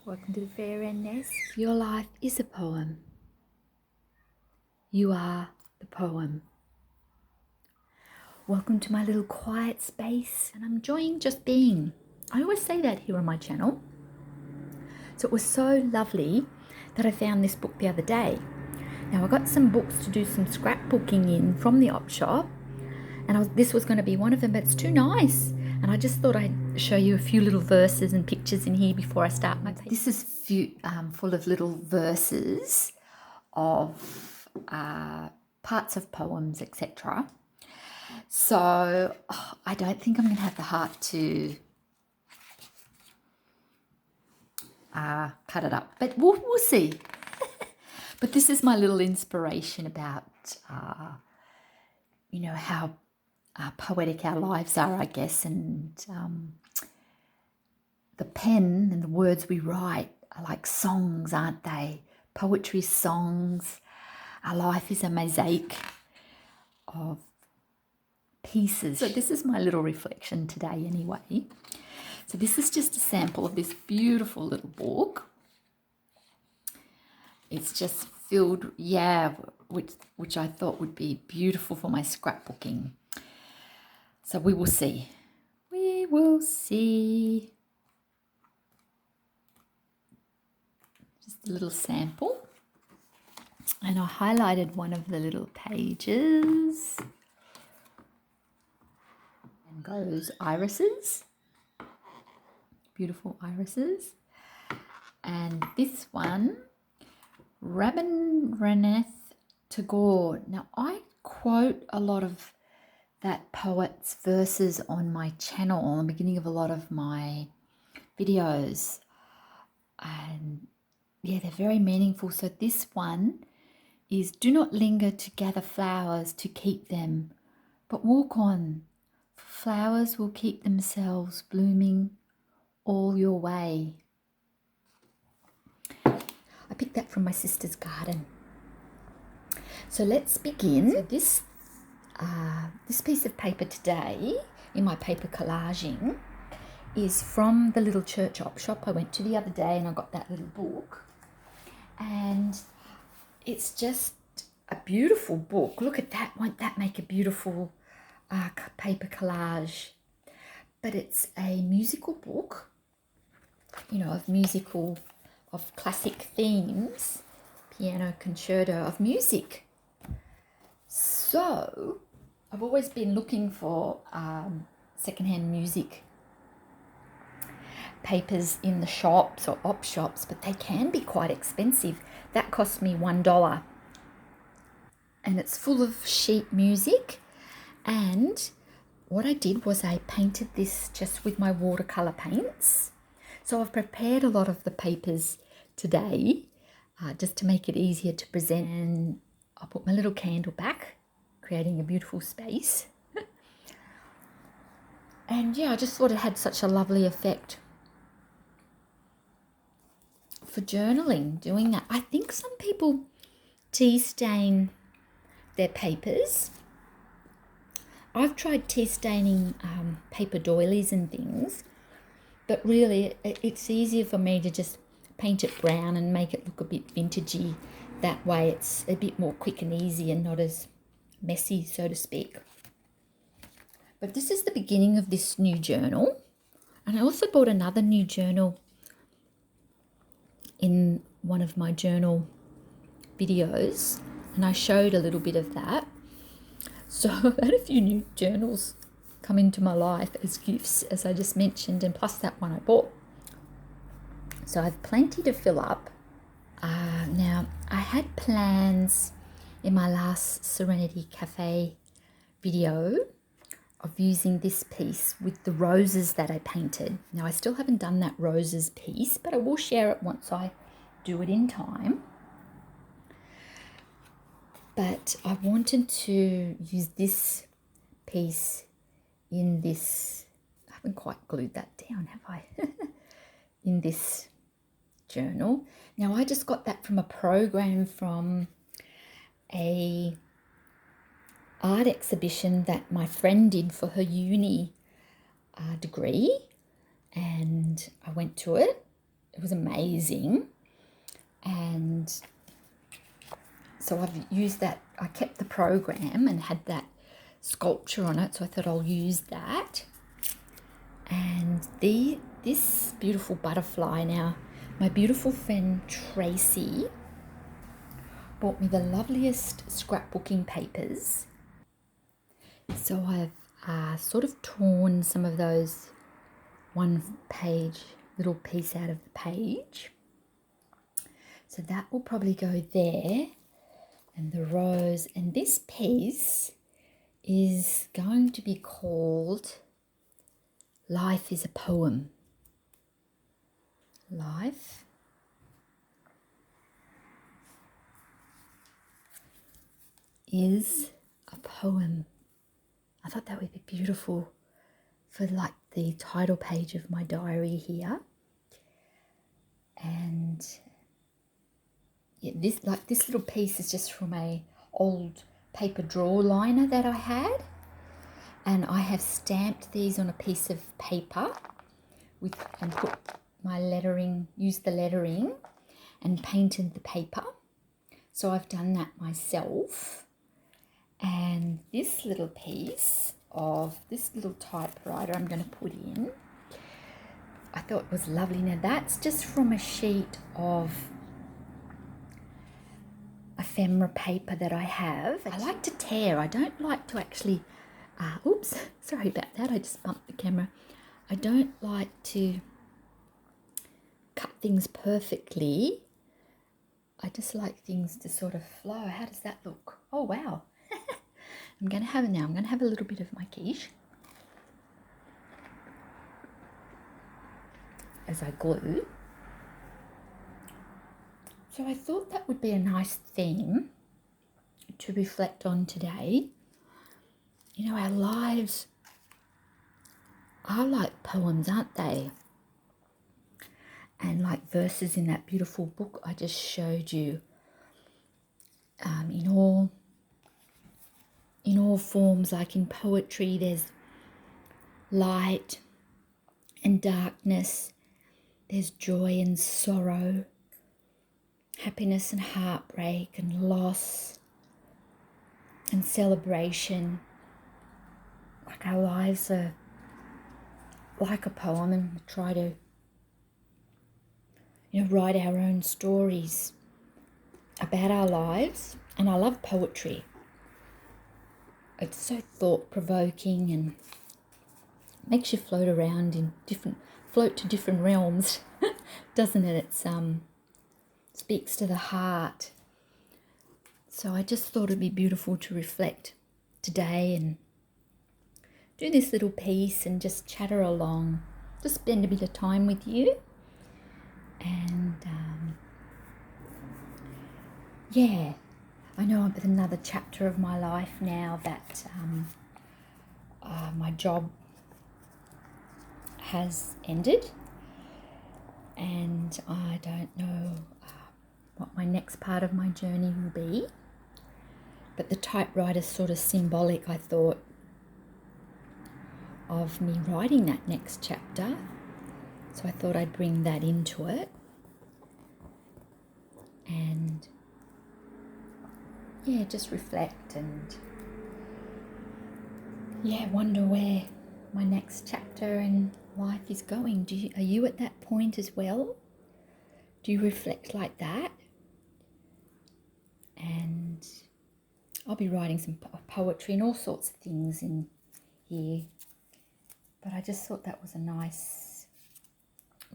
Welcome to the Fair End Nest. Your life is a poem. You are the poem. Welcome to my little quiet space, and I'm enjoying just being. I always say that here on my channel. So it was so lovely that I found this book the other day. Now I got some books to do some scrapbooking in from the op shop, and this was going to be one of them, but it's too nice. And I just thought I'd show you a few little verses and pictures in here before I start my paper. This is full of little verses of parts of poems, etc. So I don't think I'm going to have the heart to cut it up, but we'll see. But this is my little inspiration about, how poetic our lives are, I guess, and the pen and the words we write are like songs, aren't they? Poetry songs. Our life is a mosaic of pieces. So this is my little reflection today anyway. So this is just a sample of this beautiful little book. It's just filled, which I thought would be beautiful for my scrapbooking. So we will see. We will see. Just a little sample. And I highlighted one of the little pages. And goes irises. Beautiful irises. And this one, Rabindranath Tagore. Now I quote a lot of that poet's verses on my channel, on the beginning of a lot of my videos. And yeah, they're very meaningful. So this one is, do not linger to gather flowers to keep them, but walk on, for flowers will keep themselves blooming all your way. I picked that from my sister's garden. So let's begin. So this piece of paper today in my paper collaging is from the little church op shop I went to the other day, and I got that little book, and it's just a beautiful book. Look at that. Won't that make a beautiful paper collage? But it's a musical book, of classic themes, piano concerto of music. So I've always been looking for secondhand music papers in the shops or op shops, but they can be quite expensive. That cost me $1, and it's full of sheet music. And what I did was I painted this just with my watercolor paints. So I've prepared a lot of the papers today just to make it easier to present, and I'll put my little candle back, creating a beautiful space. And yeah, I just thought it had such a lovely effect for journaling, doing that. I think some people tea stain their papers. I've tried tea staining paper doilies and things, but really it's easier for me to just paint it brown and make it look a bit vintagey. That way it's a bit more quick and easy and not as messy, so to speak. But this is the beginning of this new journal. And I also bought another new journal in one of my journal videos, and I showed a little bit of that. So I've had a few new journals come into my life as gifts, as I just mentioned, and plus that one I bought. So I have plenty to fill up. Now, I had plans in my last Serenity Cafe video of using this piece with the roses that I painted. Now, I still haven't done that roses piece, but I will share it once I do it in time. But I wanted to use this piece in this, I haven't quite glued that down, have I? In this journal. Now, I just got that from a program from a art exhibition that my friend did for her uni degree, and I went to it, it was amazing. And so I've used that. I kept the program and had that sculpture on it, so I thought I'll use that. And this beautiful butterfly, now my beautiful friend Tracy bought me the loveliest scrapbooking papers. So I've sort of torn some of those one page little piece out of the page. So that will probably go there, and the rose. And this piece is going to be called Life is a Poem. Life is a poem. I thought that would be beautiful for like the title page of my diary here. And yeah, this little piece is just from a old paper draw liner that I had, and I have stamped these on a piece of paper and put my lettering, used the lettering and painted the paper. So I've done that myself. And this little piece of this little typewriter I'm going to put in, I thought it was lovely. Now that's just from a sheet of ephemera paper that I have. I like to tear. I don't like to actually, oops, sorry about that. I just bumped the camera. I don't like to cut things perfectly. I just like things to sort of flow. How does that look? Oh, wow. I'm going to have a little bit of my quiche as I glue. So I thought that would be a nice theme to reflect on today. You know, our lives are like poems, aren't they? And like verses in that beautiful book I just showed you, in all forms. Like in poetry, there's light and darkness, there's joy and sorrow, happiness and heartbreak and loss and celebration. Like our lives are like a poem, and we try to, write our own stories about our lives. And I love poetry. It's so thought-provoking and makes you float around in float to different realms, doesn't it? It's speaks to the heart. So I just thought it'd be beautiful to reflect today and do this little piece and just chatter along, just spend a bit of time with you. And yeah, I know I'm at another chapter of my life now that my job has ended, and I don't know what my next part of my journey will be. But the typewriter's sort of symbolic, I thought, of me writing that next chapter. So I thought I'd bring that into it. And yeah, just reflect and wonder where my next chapter in life is going. Are you at that point as well? Do you reflect like that? And I'll be writing some poetry and all sorts of things in here. But I just thought that was a nice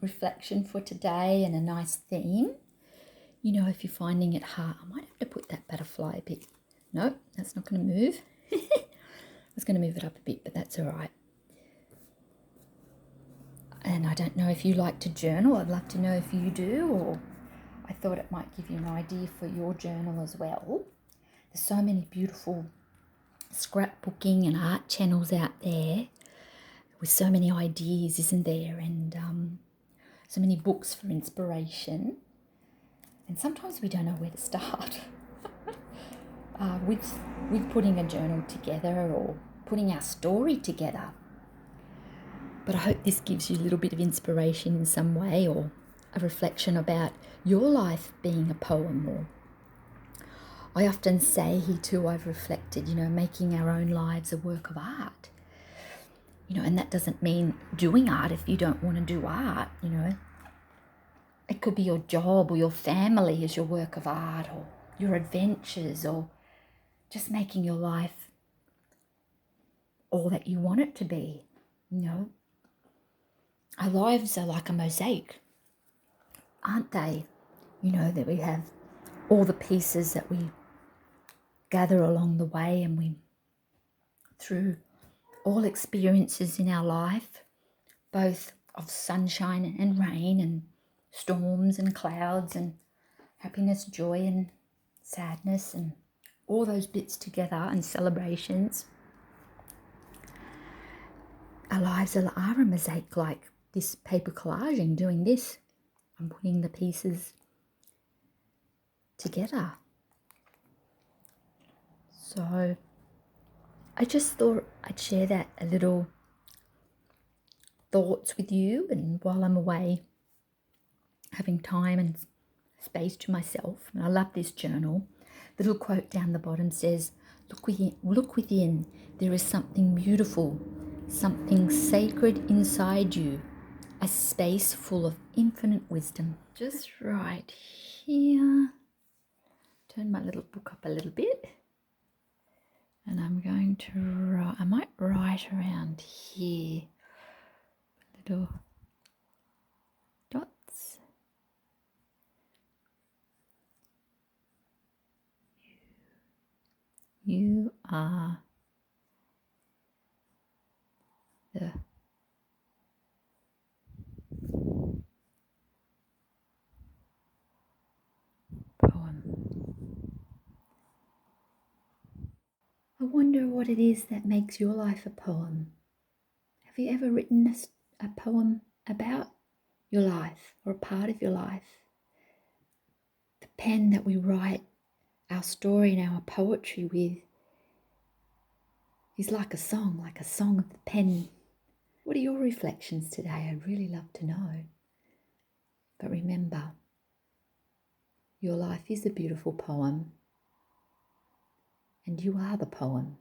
reflection for today and a nice theme. If you're finding it hard, I might have to put that butterfly a bit. No, that's not going to move. I was going to move it up a bit, but that's all right. And I don't know if you like to journal. I'd love to know if you do, or I thought it might give you an idea for your journal as well. There's so many beautiful scrapbooking and art channels out there with so many ideas, isn't there? And so many books for inspiration. And sometimes we don't know where to start with putting a journal together or putting our story together. But I hope this gives you a little bit of inspiration in some way, or a reflection about your life being a poem. Or I often say here too, I've reflected, making our own lives a work of art. And that doesn't mean doing art if you don't want to do art. It could be your job or your family as your work of art, or your adventures, or just making your life all that you want it to be. Our lives are like a mosaic, aren't they? That we have all the pieces that we gather along the way, and we, through all experiences in our life, both of sunshine and rain, and storms and clouds, and happiness, joy and sadness, and all those bits together, and celebrations. Our lives are a mosaic, like this paper collaging, doing this. I'm putting the pieces together. So I just thought I'd share that a little thoughts with you, and while I'm away having time and space to myself. And I love this journal. The little quote down the bottom says, look within, there is something beautiful, something sacred inside you, a space full of infinite wisdom. Just right here, turn my little book up a little bit, and I'm going to write, I might write around here, little dots. You are the poem. I wonder what it is that makes your life a poem. Have you ever written a poem about your life, or a part of your life? The pen that we write our story and our poetry with is like a song of the pen. What are your reflections today? I'd really love to know. But remember, your life is a beautiful poem, and you are the poem.